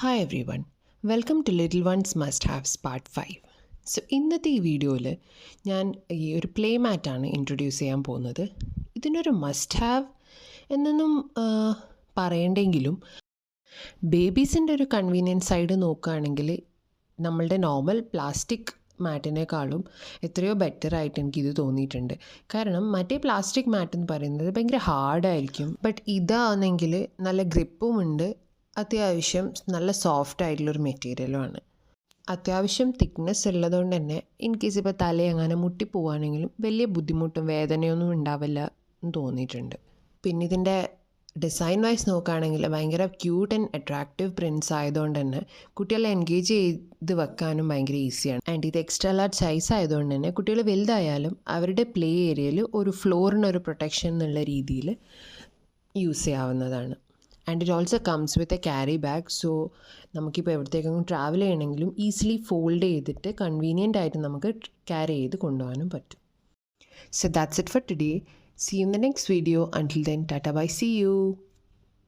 Hi everyone, welcome to Little Ones Must Haves Part 5. So ഇന്നത്തെ ഈ വീഡിയോയിൽ ഞാൻ ഈ ഒരു പ്ലേ മാറ്റാണ് ഇൻട്രൊഡ്യൂസ് ചെയ്യാൻ പോകുന്നത്. ഇതിനൊരു മസ്റ്റ് ഹാവ് എന്നൊന്നും പറയണ്ടെങ്കിലും ബേബീസിൻ്റെ ഒരു കൺവീനിയൻസ് സൈഡ് നോക്കുകയാണെങ്കിൽ നമ്മളുടെ നോർമൽ പ്ലാസ്റ്റിക് മാറ്റിനേക്കാളും എത്രയോ ബെറ്റർ ആയിട്ട് എനിക്കിത് തോന്നിയിട്ടുണ്ട്. കാരണം മറ്റേ പ്ലാസ്റ്റിക് മാറ്റ് എന്ന് പറയുന്നത് ഭയങ്കര ഹാർഡായിരിക്കും, ബട്ട് ഇതാണെങ്കിൽ നല്ല ഗ്രിപ്പുമുണ്ട്, അത്യാവശ്യം നല്ല സോഫ്റ്റ് ആയിട്ടുള്ളൊരു മെറ്റീരിയലുമാണ്. അത്യാവശ്യം തിക്നെസ് ഉള്ളതുകൊണ്ട് തന്നെ ഇൻ കേസ് ഇപ്പോൾ തലയെങ്ങനെ മുട്ടിപ്പോവുകയാണെങ്കിലും വലിയ ബുദ്ധിമുട്ടും വേദനയൊന്നും ഉണ്ടാവില്ല എന്ന് തോന്നിയിട്ടുണ്ട്. പിന്നെ ഇതിൻ്റെ ഡിസൈൻ വൈസ് നോക്കുകയാണെങ്കിൽ ഭയങ്കര ക്യൂട്ട് ആൻഡ് അട്രാക്റ്റീവ് പ്രിൻറ്റ്സ് ആയതുകൊണ്ട് തന്നെ കുട്ടികളെ എൻഗേജ് ചെയ്ത് വെക്കാനും ഭയങ്കര ഈസിയാണ്. ആൻഡ് ഇത് എക്സ്ട്രാ ലാർജ് സൈസ് ആയതുകൊണ്ട് തന്നെ കുട്ടികൾ വലുതായാലും അവരുടെ പ്ലേ ഏരിയയിൽ ഒരു ഫ്ലോറിനൊരു പ്രൊട്ടക്ഷൻ എന്നുള്ള രീതിയിൽ യൂസ് ചെയ്യാവുന്നതാണ്. And it also comes with a carry bag. So നമുക്കിപ്പോൾ എവിടത്തേക്കെങ്കിലും ട്രാവൽ ചെയ്യണമെങ്കിലും ഈസിലി ഫോൾഡ് ചെയ്തിട്ട് കൺവീനിയൻ്റ് ആയിട്ട് നമുക്ക് ക്യാരി ചെയ്ത് കൊണ്ടുപോകാനും പറ്റും. So that's it for today. See you in the next video. Until then, tata bye, see you.